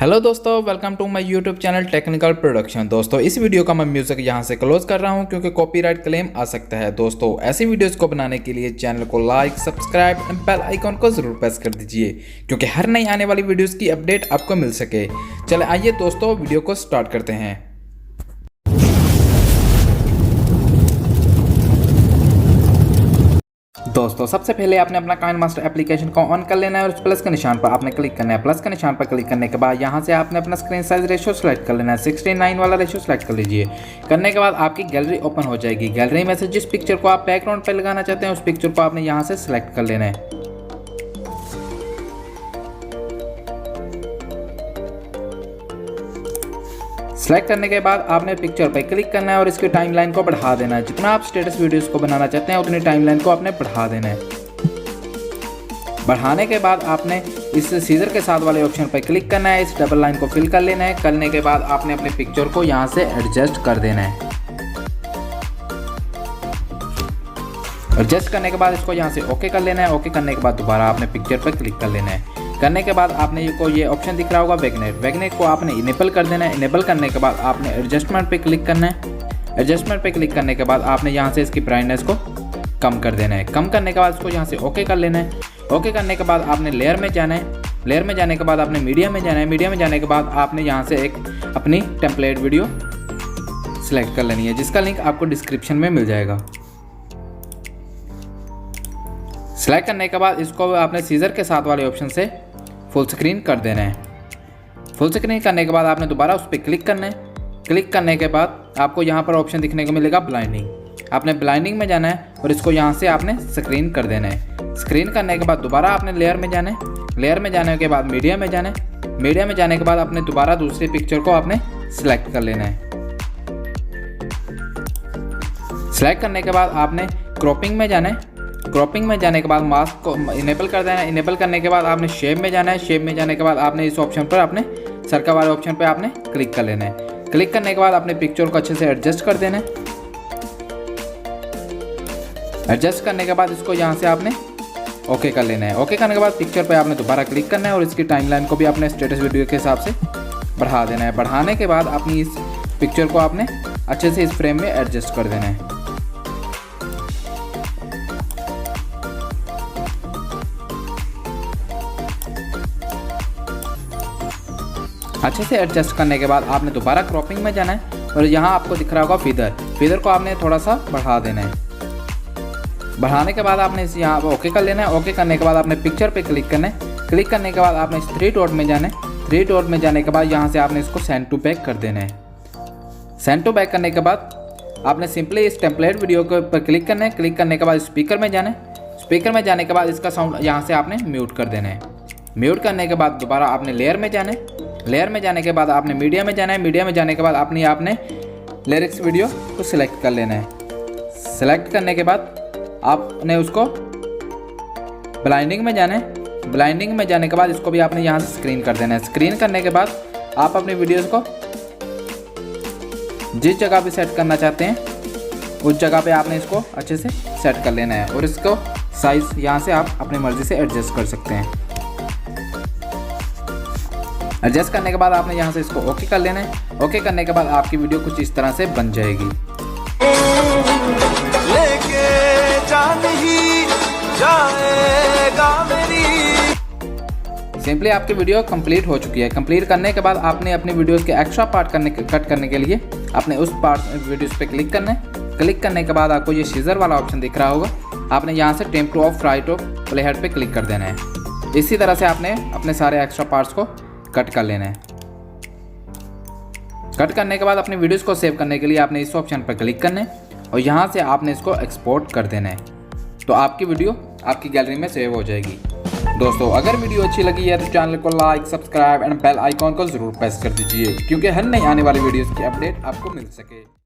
Hello दोस्तों, welcome to my YouTube channel technical production. दोस्तों इस वीडियो का मैं म्यूजिक यहाँ से क्लोज कर रहा हूँ क्योंकि कॉपीराइट क्लेम आ सकता है। दोस्तों ऐसी वीडियोस को बनाने के लिए चैनल को like, subscribe and bell icon को जरूर प्रेस कर दीजिए क्योंकि हर नई आने वाली वीडियोस की अपडेट आपको मिल सके। चले आइए दोस्तों वीडियो को स्टार्ट करते हैं। दोस्तों सबसे पहले आपने अपना काइनमास्टर एप्लीकेशन को ऑन कर लेना है और उस प्लस के निशान पर आपने क्लिक करना है। प्लस के निशान पर क्लिक करने के बाद यहाँ से आपने अपना स्क्रीन साइज रेशियो सेलेक्ट कर लेना है। 69 वाला रेशियो सेलेक्ट कर लीजिए। करने के बाद आपकी गैलरी ओपन हो जाएगी। गैलरी में से जिस पिक्चर को आप बैकग्राउंड पर लगाना चाहते हैं उस पिक्चर को आपने यहाँ से सिलेक्ट कर लेना है। सेलेक्ट करने के बाद आपने पिक्चर पर क्लिक करना है और इसकी टाइमलाइन को बढ़ा देना है। जितना आप स्टेटस वीडियोस को बनाना चाहते हैं उतनी टाइमलाइन को आपने बढ़ा देना है। बढ़ाने के बाद आपने इस सीजर के साथ वाले ऑप्शन पर क्लिक करना है। इस डबल लाइन को फिल कर लेना है। करने के बाद आपने अपने पिक्चर को यहाँ से एडजस्ट कर देना है। एडजस्ट करने के बाद इसको यहाँ से ओके कर लेना है। ओके करने के बाद दोबारा आपने पिक्चर पर क्लिक कर लेना है। करने के बाद आपने ये ऑप्शन दिख रहा होगा वैगनेट को आपने इनेबल कर देना है। इनेबल करने के बाद आपने एडजस्टमेंट पे क्लिक करना है। एडजस्टमेंट पे क्लिक करने के बाद आपने यहाँ से इसकी ब्राइटनेस को कम कर देना है। कम करने के बाद इसको यहाँ से ओके कर लेना है। ओके करने के बाद आपने लेयर में जाना है। लेयर में जाने के बाद आपने मीडिया में जाना है। मीडिया में जाने के बाद आपने यहाँ से एक अपनी टेम्पलेट वीडियो सिलेक्ट कर लेनी है जिसका लिंक आपको डिस्क्रिप्शन में मिल जाएगा। सेलेक्ट करने के बाद इसको आपने सीजर के साथ वाले ऑप्शन से फुल स्क्रीन कर देना है। फुल स्क्रीन करने के बाद आपने दोबारा उस पर क्लिक करना है। क्लिक करने के बाद आपको यहाँ पर ऑप्शन दिखने को मिलेगा ब्लाइंडिंग। आपने ब्लाइंडिंग में जाना है और इसको यहाँ से आपने स्क्रीन कर देना है। स्क्रीन करने के बाद दोबारा आपने लेयर में जाना है। लेयर में जाने के बाद मीडिया में जाना है। मीडिया में जाने के बाद आपने दोबारा दूसरी पिक्चर को आपने सिलेक्ट कर लेना है। सिलेक्ट करने के बाद आपने क्रॉपिंग में जाना है। क्रॉपिंग में जाने के बाद मास्क को इनेबल कर देना है। इनेबल करने के बाद आपने शेप में जाना है। शेप में जाने के बाद आपने इस ऑप्शन पर आपने सर्कल वाले ऑप्शन पर आपने क्लिक कर लेना है। क्लिक करने के बाद आपने पिक्चर को अच्छे से एडजस्ट कर देना है। एडजस्ट करने के बाद इसको यहाँ से आपने ओके कर लेना है। ओके करने के बाद पिक्चर पर आपने दोबारा क्लिक करना है और इसकी टाइमलाइन को भी आपने स्टेटस वीडियो के हिसाब से बढ़ा देना है। बढ़ाने के बाद अपनी इस पिक्चर को आपने अच्छे से इस फ्रेम में एडजस्ट कर देना है। अच्छे से एडजस्ट करने के बाद आपने दोबारा क्रॉपिंग में जाना है और यहाँ आपको दिख रहा होगा फीदर को आपने थोड़ा सा बढ़ा देना है। बढ़ाने के बाद आपने इस यहाँ ओके कर लेना है। ओके करने के बाद आपने पिक्चर पे क्लिक करना है। क्लिक करने के बाद आपने इस 3 डॉट में जाना है। 3 डॉट में जाने के बाद यहाँ से आपने इसको सेंड टू बैक कर देना है। सेंड टू बैक करने के बाद आपने सिंपली इस टेम्पलेट वीडियो के ऊपर क्लिक करना है। क्लिक करने के बाद स्पीकर में जाना है। स्पीकर में जाने के बाद इसका साउंड यहाँ से आपने म्यूट कर देना है। म्यूट करने के बाद दोबारा आपने लेयर में जाना है। लेयर में जाने के बाद आपने मीडिया में जाना है। मीडिया में जाने के बाद आपने लिरिक्स वीडियो को सिलेक्ट कर लेना है। सिलेक्ट करने के बाद आपने उसको ब्लाइंडिंग में जाना है। ब्लाइंडिंग में जाने के बाद इसको भी आपने यहाँ से स्क्रीन कर देना है। स्क्रीन करने के बाद आप अपनी वीडियोस को जिस जगह पे सेट करना चाहते हैं उस जगह पे आपने इसको अच्छे से सेट कर लेना है और इसको साइज यहाँ से आप अपनी मर्जी से एडजस्ट कर सकते हैं। एडजस्ट करने के बाद आपने यहाँ से इसको ओके कर लेना है। ओके करने के बाद आपकी वीडियो कुछ इस तरह से बन जाएगी। लेके जान ही जाएगा मेरी। सिंपली आपकी वीडियो कंप्लीट हो चुकी है। कंप्लीट करने के बाद आपने अपनी वीडियोस के एक्स्ट्रा पार्ट कट करने के लिए आपने उस पार्ट वीडियोस पे क्लिक करना है। क्लिक करने के बाद आपको ये सीजर वाला ऑप्शन दिख रहा होगा। आपने यहाँ से temp two of right of play head पे क्लिक कर देना है। इसी तरह से आपने अपने सारे एक्स्ट्रा पार्ट्स को कट कर लेना है। कट करने के बाद अपनी वीडियोस को सेव करने के लिए आपने इस ऑप्शन पर क्लिक करना है और यहाँ से आपने इसको एक्सपोर्ट कर देना है तो आपकी वीडियो आपकी गैलरी में सेव हो जाएगी। दोस्तों अगर वीडियो अच्छी लगी है तो चैनल को like, subscribe and bell icon को जरूर प्रेस कर दीजिए क्योंकि हर नई आने वाली वीडियोस की अपडेट आपको मिल सके।